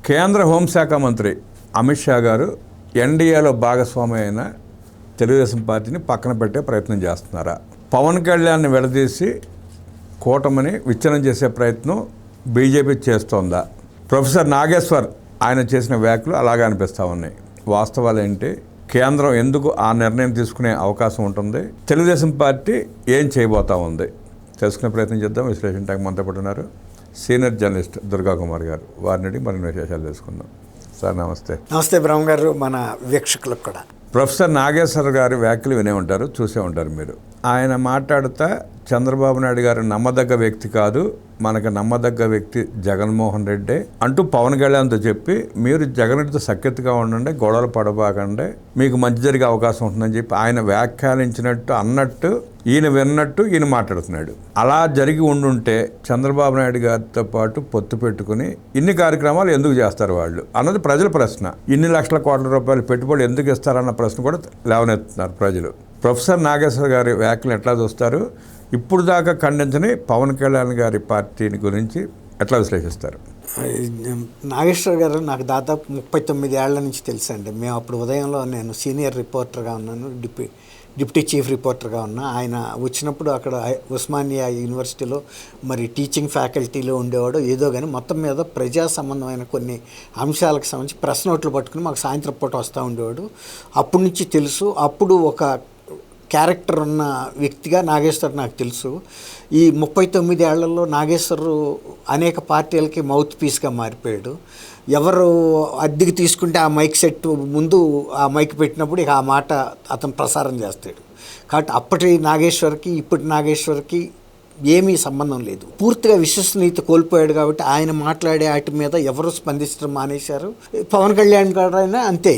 కేంద్ర హోంశాఖ మంత్రి అమిత్ షా గారు ఎన్డీఏలో భాగస్వామి అయిన తెలుగుదేశం పార్టీని పక్కన పెట్టే ప్రయత్నం చేస్తున్నారా? పవన్ కళ్యాణ్ని విడదీసి కూటమిని విచ్ఛిన్నం చేసే ప్రయత్నం బీజేపీ చేస్తోందా? ప్రొఫెసర్ నాగేశ్వర్ ఆయన చేసిన వ్యాఖ్యలు అలాగే అనిపిస్తూ ఉన్నాయి. వాస్తవాలు ఏంటి? కేంద్రం ఎందుకు ఆ నిర్ణయం తీసుకునే అవకాశం ఉంటుంది? తెలుగుదేశం పార్టీ ఏం చేయబోతా ఉంది? తెలుసుకునే ప్రయత్నం చేద్దాం. విశ్లేషణ టైం మనతో పాటు ఉన్నారు సీనియర్ జర్నలిస్ట్ దుర్గా కుమార్ గారు. వారిని అడిగి మరిన్ని విశేషాలు తెలుసుకుందాం. సార్ నమస్తే. నమస్తే బ్రహ్మ గారు, మన వీక్షకులకు కూడా. ప్రొఫెసర్ నాగేశ్వర్ గారి వ్యాఖ్యలు వినే ఉంటారు, చూసే ఉంటారు మీరు. ఆయన మాట్లాడుతా చంద్రబాబు నాయుడు గారు నమ్మదగ్గ వ్యక్తి కాదు, మనకు నమ్మదగ్గ వ్యక్తి జగన్మోహన్ రెడ్డి అంటూ పవన్ కళ్యాణ్తో చెప్పి, మీరు జగన్ రెడ్డితో సఖ్యతగా ఉండండి, గొడవలు పడబాకండి, మీకు మంచి జరిగే అవకాశం ఉంటుందని చెప్పి ఆయన వ్యాఖ్యానించినట్టు అన్నట్టు ఈయన విన్నట్టు ఈయన మాట్లాడుతున్నాడు. అలా జరిగి ఉండుంటే చంద్రబాబు నాయుడు గారితో పాటు పొత్తు పెట్టుకుని ఇన్ని కార్యక్రమాలు ఎందుకు చేస్తారు వాళ్ళు అన్నది ప్రజల ప్రశ్న. ఇన్ని లక్షల కోట్ల రూపాయలు పెట్టుబడి ఎందుకు ఇస్తారన్న ప్రశ్న కూడా లేవనెత్తుతున్నారు ప్రజలు. ప్రొఫెసర్ నాగేశ్వర్ గారి వ్యాఖ్యలు ఎట్లా చూస్తారు? ఇప్పుడు దాకా ఖండించని పవన్ కళ్యాణ్ గారి పార్టీని గురించి ఎట్లా విశ్లేషిస్తారు? నాగేశ్వర్ గారు నాకు దాదాపు 39 ఏళ్ల నుంచి తెలుసండి. మేము అప్పుడు ఉదయంలో నేను సీనియర్ రిపోర్టర్గా ఉన్నాను, డిప్యూటీ చీఫ్ రిపోర్టర్గా ఉన్నా. ఆయన వచ్చినప్పుడు అక్కడ ఉస్మానియా యూనివర్సిటీలో మరి టీచింగ్ ఫ్యాకల్టీలో ఉండేవాడు. ఏదో కానీ మొత్తం మీద ప్రజా సంబంధమైన కొన్ని అంశాలకు సంబంధించి ప్రెస్ నోట్లు పట్టుకుని మాకు సాయంత్రం పూట వస్తూ ఉండేవాడు. అప్పటి నుంచి తెలుసు. అప్పుడు ఒక క్యారెక్టర్ ఉన్న వ్యక్తిగా నాగేశ్వర్ నాకు తెలుసు. ఈ 39 ఏళ్లలో నాగేశ్వర్ అనేక పార్టీలకి మౌత్ పీస్గా మారిపోయాడు. ఎవరు అద్దెకి తీసుకుంటే ఆ మైక్ సెట్ ముందు ఆ మైక్ పెట్టినప్పుడు ఇక ఆ మాట అతను ప్రసారం చేస్తాడు. కాబట్టి అప్పటి నాగేశ్వర్కి ఇప్పటి నాగేశ్వర్కి ఏమీ సంబంధం లేదు. పూర్తిగా విశ్వసనీయత కోల్పోయాడు. కాబట్టి ఆయన మాట్లాడే వాటి మీద ఎవరు స్పందించడం మానేశారు. పవన్ కళ్యాణ్ గారు అయినా అంతే.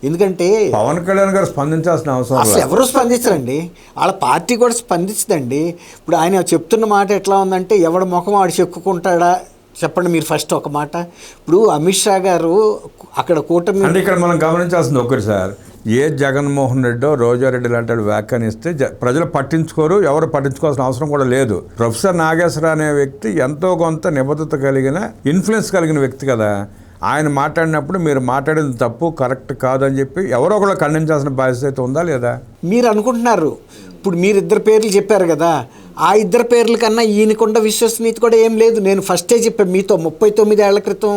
ఎందుకంటే పవన్ కళ్యాణ్ గారు స్పందించాల్సిన అవసరం అసలు ఎవరు స్పందించరండి, వాళ్ళ పార్టీ కూడా స్పందించదండి. ఇప్పుడు ఆయన చెప్తున్న మాట ఎట్లా ఉందంటే, ఎవడ ముఖం వాడు చెక్కుకుంటాడా చెప్పండి మీరు ఫస్ట్ ఒక మాట. ఇప్పుడు అమిత్ షా గారు అక్కడ కూటమి అంటే ఇక్కడ మనం గమనించాల్సింది ఒకటి సార్, ఏ జగన్మోహన్ రెడ్డో రోజారెడ్డి లాంటి వ్యాఖ్యానిస్తే ప్రజలు పట్టించుకోరు, ఎవరు పట్టించుకోవాల్సిన అవసరం కూడా లేదు. ప్రొఫెసర్ నాగేశ్వర అనే వ్యక్తి ఎంతో కొంత నిబద్ధత కలిగిన ఇన్ఫ్లుయెన్స్ కలిగిన వ్యక్తి కదా. ఆయన మాట్లాడినప్పుడు మీరు మాట్లాడేది తప్పు, కరెక్ట్ కాదని చెప్పి ఎవరో ఒకళ్ళు ఖండించాల్సిన బాధ్యత ఉందా లేదా? మీరు అనుకుంటున్నారు. ఇప్పుడు మీరు ఇద్దరు పేర్లు చెప్పారు కదా, ఆ ఇద్దరు పేర్ల కన్నా ఈయనకుండా విశ్వసనీయత కూడా ఏం లేదు. నేను ఫస్టే చెప్పాను మీతో, 39 ఏళ్ల క్రితం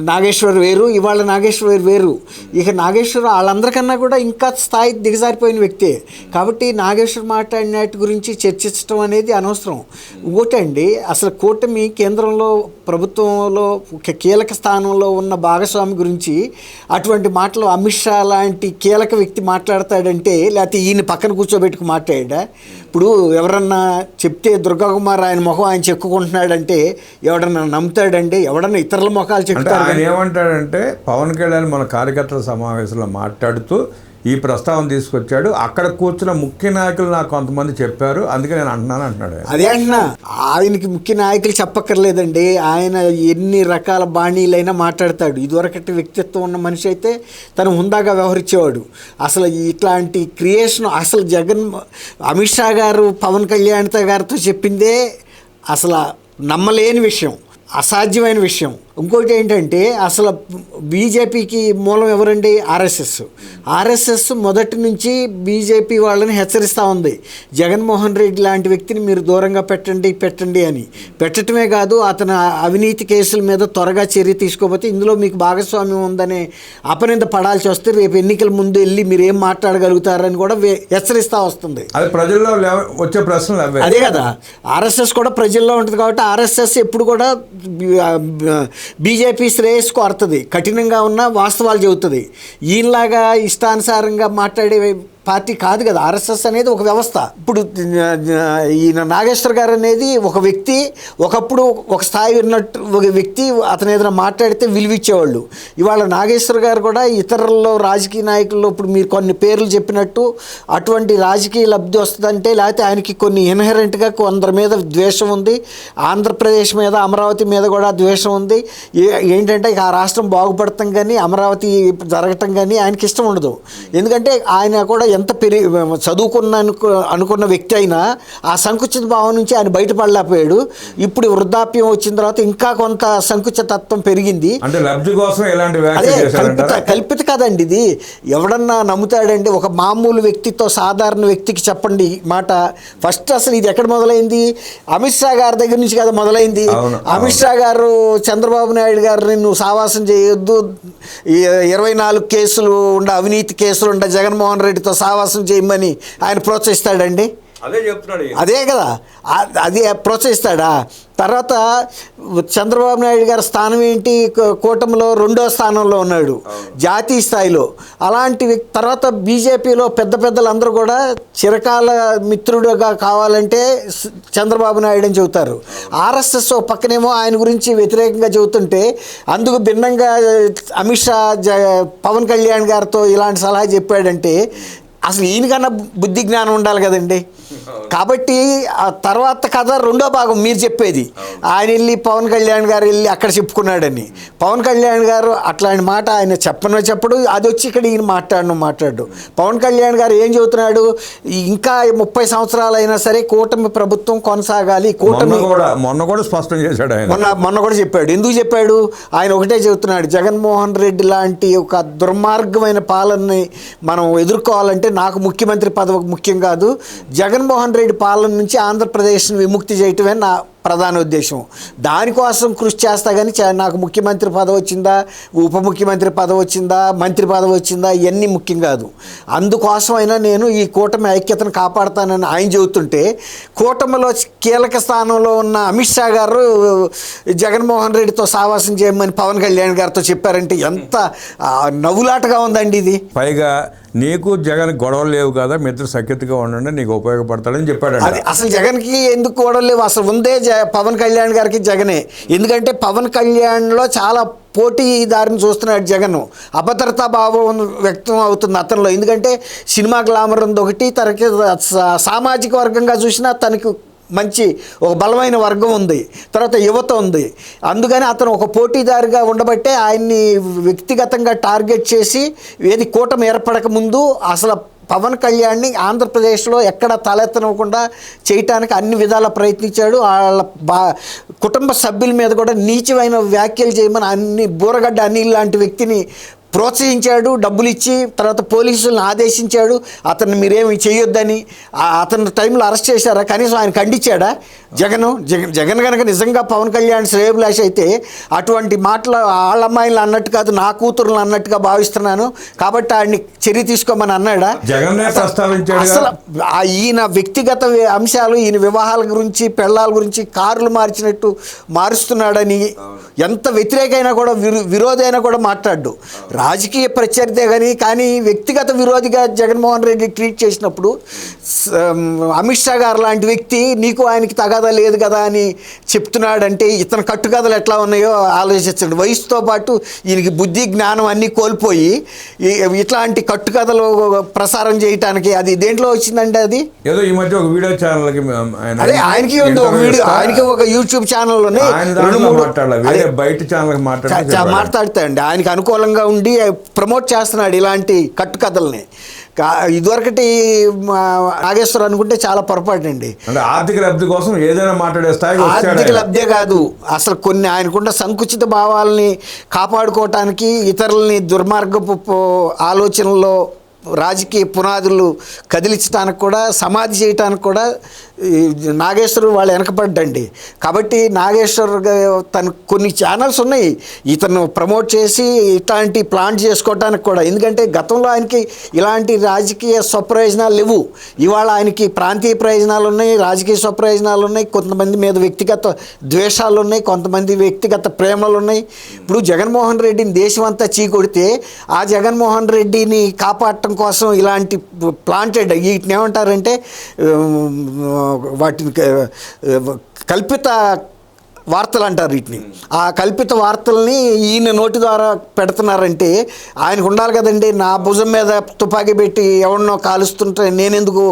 నాగేశ్వర్ వేరు, ఇవాళ నాగేశ్వర్ వేరు. ఇక నాగేశ్వర్ వాళ్ళందరికన్నా కూడా ఇంకా స్థాయి దిగజారిపోయిన వ్యక్తే. కాబట్టి నాగేశ్వర్ మాట్లాడినట్టు గురించి చర్చించడం అనేది అనవసరం. ఇంకోటండి, అసలు కూటమి కేంద్రంలో ప్రభుత్వంలో కీలక స్థానంలో ఉన్న భాగస్వామి గురించి అటువంటి మాటలు అమిత్ షా లాంటి కీలక వ్యక్తి మాట్లాడతాడంటే, లేకపోతే ఈయన పక్కన కూర్చోబెట్టుకు మాట్లాడా? ఇప్పుడు ఎవరన్నా చెప్తే దుర్గా కుమార్ ఆయన ముఖం ఆయన చెక్కుకుంటున్నాడంటే ఎవడన్నా నమ్ముతాడండి? ఎవడన్నా ఇతరుల ముఖాలు చెప్తారు? ఆయన ఏమంటాడంటే, పవన్ కళ్యాణ్ మన కార్యకర్తల సమావేశంలో మాట్లాడుతూ ఈ ప్రస్తావన తీసుకొచ్చాడు, అక్కడ కూర్చున్న ముఖ్య నాయకులు నాకు కొంతమంది చెప్పారు, అందుకే నేను అంటున్నాడు. అదే అంటున్నా, ఆయనకి ముఖ్య నాయకులు చెప్పక్కర్లేదండి. ఆయన ఎన్ని రకాల బాణీలైనా మాట్లాడతాడు. ఇదివరకటి వ్యక్తిత్వం ఉన్న మనిషి అయితే తను హుందాగా వ్యవహరించేవాడు. అసలు ఇట్లాంటి క్రియేషన్ అసలు అమిత్ షా గారు పవన్ కళ్యాణ్ గారితో చెప్పిందే అసలు నమ్మలేని విషయం, అసాధ్యమైన విషయం. ఇంకోటి ఏంటంటే, అసలు బీజేపీకి మూలం ఎవరండి? ఆర్ఎస్ఎస్ మొదటి నుంచి బీజేపీ వాళ్ళని హెచ్చరిస్తూ ఉంది, జగన్మోహన్ రెడ్డి లాంటి వ్యక్తిని మీరు దూరంగా పెట్టండి అని. పెట్టడమే కాదు, అతను అవినీతి కేసుల మీద త్వరగా చర్య తీసుకోకపోతే ఇందులో మీకు భాగస్వామ్యం ఉందనే అపనింద పడాల్సి వస్తే రేపు ఎన్నికల ముందు వెళ్ళి మీరు ఏం మాట్లాడగలుగుతారని కూడా హెచ్చరిస్తూ వస్తుంది. అది ప్రజల్లో వచ్చే ప్రశ్నలు అదే కదా. ఆర్ఎస్ఎస్ కూడా ప్రజల్లో ఉంటుంది. కాబట్టి ఆర్ఎస్ఎస్ ఎప్పుడు కూడా బీజేపీ శ్రేయస్ కోరుతుంది, కఠినంగా ఉన్న వాస్తవాలు చెబుతుంది. ఈయనలాగా ఇష్టానుసారంగా మాట్లాడే పార్టీ కాదు కదా ఆర్ఎస్ఎస్ అనేది. ఒక వ్యవస్థ. ఇప్పుడు ఈయన నాగేశ్వర్ గారు అనేది ఒక వ్యక్తి, ఒకప్పుడు ఒక స్థాయి ఉన్నట్టు ఒక వ్యక్తి, అతను ఏదైనా మాట్లాడితే విలువిచ్చేవాళ్ళు. ఇవాళ నాగేశ్వర్ గారు కూడా ఇతరుల్లో రాజకీయ నాయకుల్లో ఇప్పుడు మీరు కొన్ని పేర్లు చెప్పినట్టు అటువంటి రాజకీయ లబ్ధి వస్తుందంటే, లేకపోతే ఆయనకి కొన్ని ఇన్హెరెంట్గా కొందరి మీద ద్వేషం ఉంది. ఆంధ్రప్రదేశ్ మీద, అమరావతి మీద కూడా ద్వేషం ఉంది. ఏంటంటే ఆ రాష్ట్రం బాగుపడటం కానీ అమరావతి జరగటం కానీ ఆయనకి ఇష్టం ఉండదు. ఎందుకంటే ఆయన కూడా ఎంత చదువుకున్న అనుకున్న వ్యక్తి అయినా ఆ సంకుచిత భావం నుంచి ఆయన బయటపడలేకపోయాడు. ఇప్పుడు వృద్ధాప్యం వచ్చిన తర్వాత ఇంకా కొంత సంకుచితత్వం పెరిగింది. అంటే లబ్ధి కోసం ఎలాంటి అదే కల్పిత కాదండి ఇది. ఎవడన్నా నమ్ముతాడండి? ఒక మామూలు వ్యక్తితో సాధారణ వ్యక్తికి చెప్పండి మాట. ఫస్ట్ అసలు ఇది ఎక్కడ మొదలైంది? అమిత్ షా గారి దగ్గర నుంచి కదా మొదలైంది. అమిత్ షా గారు చంద్రబాబు నాయుడు గారిని నువ్వు సావాసం చేయొద్దు, 24 కేసులు ఉండ, అవినీతి కేసులు ఉండ, జగన్మోహన్ రెడ్డితో సావాసం చేయమని ఆయన ప్రోత్సహిస్తాడండి? అదే చెప్తున్నాడు. అదే కదా, అది ప్రోత్సహిస్తాడా? తర్వాత చంద్రబాబు నాయుడు గారి స్థానం ఏంటి? కూటమిలో 2వ స్థానంలో ఉన్నాడు జాతీయ స్థాయిలో. అలాంటి తర్వాత బీజేపీలో పెద్దలందరూ కూడా చిరకాల మిత్రుడుగా కావాలంటే చంద్రబాబు నాయుడు అని చెబుతారు. ఆర్ఎస్ఎస్ పక్కనేమో ఆయన గురించి వ్యతిరేకంగా చెబుతుంటే అందుకు భిన్నంగా అమిత్ షా పవన్ కళ్యాణ్ గారితో ఇలాంటి సలహా చెప్పాడంటే అసలు ఈయనకన్నా బుద్ధి జ్ఞానం ఉండాలి కదండి. కాబట్టి ఆ తర్వాత కథ 2వ భాగం మీరు చెప్పేది. ఆయన వెళ్ళి పవన్ కళ్యాణ్ గారు వెళ్ళి అక్కడ చెప్పుకున్నాడని. పవన్ కళ్యాణ్ గారు అట్లాంటి మాట ఆయన చెప్పడు. అది వచ్చి ఇక్కడ ఈయన మాట్లాడు. పవన్ కళ్యాణ్ గారు ఏం చెబుతున్నాడు? ఇంకా 30 సంవత్సరాలు అయినా సరే కూటమి ప్రభుత్వం కొనసాగాలి. కూటమి మొన్న కూడా స్పష్టం చేశాడు ఆయన. మొన్న కూడా చెప్పాడు. ఎందుకు చెప్పాడు? ఆయన ఒకటే చెబుతున్నాడు, జగన్మోహన్ రెడ్డి లాంటి ఒక దుర్మార్గమైన పాలనని మనం ఎదుర్కోవాలంటే నాకు ముఖ్యమంత్రి పదవి ముఖ్యం కాదు, జగన్మోహన్ రెడ్డి పాలన నుంచి ఆంధ్రప్రదేశ్ని విముక్తి చేయటమే నా ప్రధాన ఉద్దేశం. దానికోసం కృషి చేస్తా కానీ నాకు ముఖ్యమంత్రి పదవి వచ్చిందా, ఉప ముఖ్యమంత్రి పదవి వచ్చిందా, మంత్రి పదవి వచ్చిందా, ఇవన్నీ ముఖ్యం కాదు. అందుకోసమైనా నేను ఈ కూటమి ఐక్యతను కాపాడుతానని ఆయన చెబుతుంటే, కూటమిలో కీలక స్థానంలో ఉన్న అమిత్ షా గారు జగన్మోహన్ రెడ్డితో సావాసం చేయమని పవన్ కళ్యాణ్ గారితో చెప్పారంటే ఎంత నవ్వులాటగా ఉందండి ఇది. పైగా నీకు జగన్ గొడవలు లేవు కదా, మీ ఇద్దరు సఖ్యతగా ఉండండి, నీకు ఉపయోగపడతాడని చెప్పాడు. అసలు జగన్కి ఎందుకు గొడవలు లేవు? అసలు ఉందే పవన్ కళ్యాణ్ గారికి జగనే. ఎందుకంటే పవన్ కళ్యాణ్లో చాలా పోటీదారిని చూస్తున్నాడు జగన్. అభద్రతా భావం వ్యక్తం అవుతుంది అతనిలో. ఎందుకంటే సినిమా గ్లామర్ ఉంది ఒకటి, తనకి సామాజిక వర్గంగా చూసినా తనకు మంచి ఒక బలమైన వర్గం ఉంది, తర్వాత యువత ఉంది. అందుకని అతను ఒక పోటీదారిగా ఉండబట్టే ఆయన్ని వ్యక్తిగతంగా టార్గెట్ చేసి ఏది కూటమి ఏర్పడక ముందు అసలు పవన్ కళ్యాణ్ని ఆంధ్రప్రదేశ్లో ఎక్కడ తలెత్తనకుండా చేయటానికి అన్ని విధాలా ప్రయత్నించాడు. వాళ్ళ కుటుంబ సభ్యుల మీద కూడా నీచమైన వ్యాఖ్యలు చేయమని అన్ని బూరగడ్డ అనిల్ లాంటి వ్యక్తిని ప్రోత్సహించాడు, డబ్బులు ఇచ్చి. తర్వాత పోలీసులను ఆదేశించాడు అతన్ని మీరేమి చేయొద్దని. అతని టైంలో అరెస్ట్ చేశారా? కనీసం ఆయన ఖండించాడా? జగన్ కనుక నిజంగా పవన్ కళ్యాణ్ శ్రేయభిలాష్ అయితే అటువంటి మాటలు వాళ్ళ అమ్మాయిలు అన్నట్టు కాదు, నా కూతురులు అన్నట్టుగా భావిస్తున్నాను కాబట్టి ఆయన్ని చర్య తీసుకోమని అన్నాడా? అసలు ఈయన వ్యక్తిగత అంశాలు, ఈయన వివాహాల గురించి, పెళ్ళాల గురించి కార్లు మార్చినట్టు మారుస్తున్నాడని ఎంత వ్యతిరేకైనా కూడా విరోధైనా కూడా మాట్లాడు. రాజకీయ ప్రత్యర్థే కానీ వ్యక్తిగత విరోధిగా జగన్మోహన్ రెడ్డి ట్రీట్ చేసినప్పుడు అమిత్ షా గారు లాంటి వ్యక్తి నీకు ఆయనకి తగాదా లేదు కదా అని చెప్తున్నాడంటే ఇతని కట్టుకథలు ఎట్లా ఉన్నాయో ఆలోచించండి. వయసుతో పాటు ఈయనకి బుద్ధి జ్ఞానం అన్నీ కోల్పోయి ఇట్లాంటి కట్టుకథలు ప్రసారం చేయటానికి అది దేంట్లో వచ్చిందంటే అది ఏదో ఈ మధ్య ఒక వీడియో ఛానల్కి అదే ఆయనకి ఉంది ఒక వీడియో, ఆయనకి ఒక యూట్యూబ్ ఛానల్ బయట ఛానల్ మాట్లాడతాయండి. ఆయనకి అనుకూలంగా ఉండి ప్రమోట్ చేస్తున్నాడు ఇలాంటి కట్టుకథల్ని. ఇదివరకటి నాగేశ్వర్ అనుకుంటే చాలా పొరపాటు అండి. ఆర్థిక లబ్ధి కోసం ఏదైనా మాట్లాడే స్థాయి. ఆర్థిక లబ్ధే కాదు, అసలు కొన్ని ఆయనకున్న సంకుచిత భావాలని కాపాడుకోవటానికి, ఇతరులని దుర్మార్గపు ఆలోచనల్లో రాజకీయ పునాదులు కదిలించడానికి కూడా, సమాధి చేయడానికి కూడా నాగేశ్వర్ వాళ్ళు వెనకపడ్డండి. కాబట్టి నాగేశ్వర్ తను కొన్ని ఛానల్స్ ఉన్నాయి ఇతను ప్రమోట్ చేసి ఇట్లాంటి ప్లాన్ చేసుకోవటానికి కూడా. ఎందుకంటే గతంలో ఆయనకి ఇలాంటి రాజకీయ స్వప్రయోజనాలు లేవు. ఇవాళ ఆయనకి ప్రాంతీయ ప్రయోజనాలు ఉన్నాయి, రాజకీయ స్వప్రయోజనాలు ఉన్నాయి, కొంతమంది మీద వ్యక్తిగత ద్వేషాలు ఉన్నాయి, కొంతమంది వ్యక్తిగత ప్రేమలు ఉన్నాయి. ఇప్పుడు జగన్మోహన్ రెడ్డిని దేశం అంతా చీకొడితే ఆ జగన్మోహన్ రెడ్డిని కాపాడటం కోసం ఇలాంటి ప్లాంటెడ్ వీటిని ఏమంటారంటే వాటిని కల్పిత వార్తలు అంటారు వీటిని. ఆ కల్పిత వార్తల్ని ఈయన నోటి ద్వారా పెడుతున్నారంటే ఆయనకు ఉండాలి కదండి. నా భుజం మీద తుపాకీ పెట్టి ఎవరినో కాలుస్తుంటే నేనెందుకు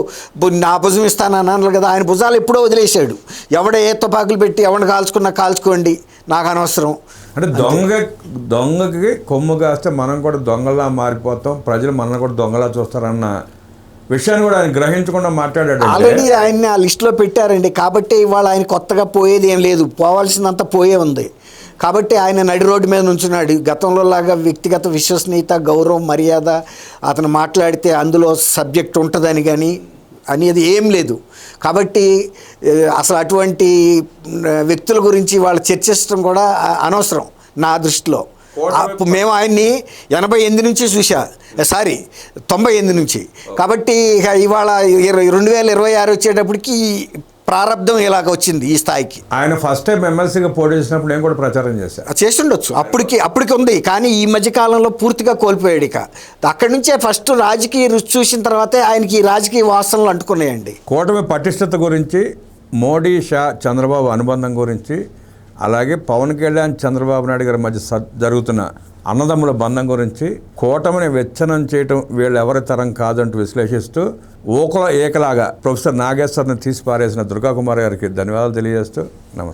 నా భుజం ఇస్తాను అన్నాను కదా. ఆయన భుజాలు ఎప్పుడో వదిలేశాడు. ఎవడ ఏ తుపాకులు పెట్టి ఎవరిని కాల్చుకున్నా కాల్చుకోండి, నాకు అనవసరం. అంటే దొంగకి కొమ్ము కాస్తే మనం కూడా దొంగలా మారిపోతాం, ప్రజలు మనల్ని కూడా దొంగలా చూస్తారన్న విషయాన్ని కూడా ఆయన గ్రహించకుండా మాట్లాడాడు. ఆల్రెడీ ఆయన్ని ఆ లిస్టులో పెట్టారండి, కాబట్టి ఇవాళ ఆయన కొత్తగా పోయేది ఏం లేదు, పోవాల్సిందంతా పోయే ఉంది. కాబట్టి ఆయన నడి రోడ్డు మీద నుంచున్నాడు. గతంలో లాగా వ్యక్తిగత విశ్వసనీయత, గౌరవం, మర్యాద, అతను మాట్లాడితే అందులో సబ్జెక్ట్ ఉంటుందని కానీ అనేది ఏం లేదు. కాబట్టి అసలు అటువంటి వ్యక్తుల గురించి వాళ్ళు చర్చించడం కూడా అనవసరం నా దృష్టిలో. మేము ఆయన్ని 88 నుంచి చూసా, 98 నుంచి. కాబట్టి ఇవాళ 2026 వచ్చేటప్పటికి ప్రారంభం ఇలాగ వచ్చింది ఈ స్థాయికి. ఆయన ఫస్ట్ టైం ఎమ్మెల్సీగా పోటీ చేసినప్పుడు నేను కూడా ప్రచారం చేశాను. చేస్తుండొచ్చు, అప్పటికి ఉంది. కానీ ఈ మధ్యకాలంలో పూర్తిగా కోల్పోయాడు. ఇక అక్కడి నుంచే ఫస్ట్ రాజకీయ రుచి చూసిన తర్వాతే ఆయనకి ఈ రాజకీయ వాసనలు అంటుకున్నాయండి. కూటమి పటిష్టత గురించి, మోడీ, షా, చంద్రబాబు అనుబంధం గురించి, అలాగే పవన్ కళ్యాణ్, చంద్రబాబు నాయుడు గారి మధ్య జరుగుతున్న అన్నదమ్ముల బంధం గురించి, కూటమిని వెచ్చనం చేయటం వీళ్ళు ఎవరి తరం కాదంటూ విశ్లేషిస్తూ ఏకలాగా ప్రొఫెసర్ నాగేశ్వర్ని తీసి పారేసిన దుర్గాకుమార్ గారికి ధన్యవాదాలు తెలియజేస్తూ నమస్కారం.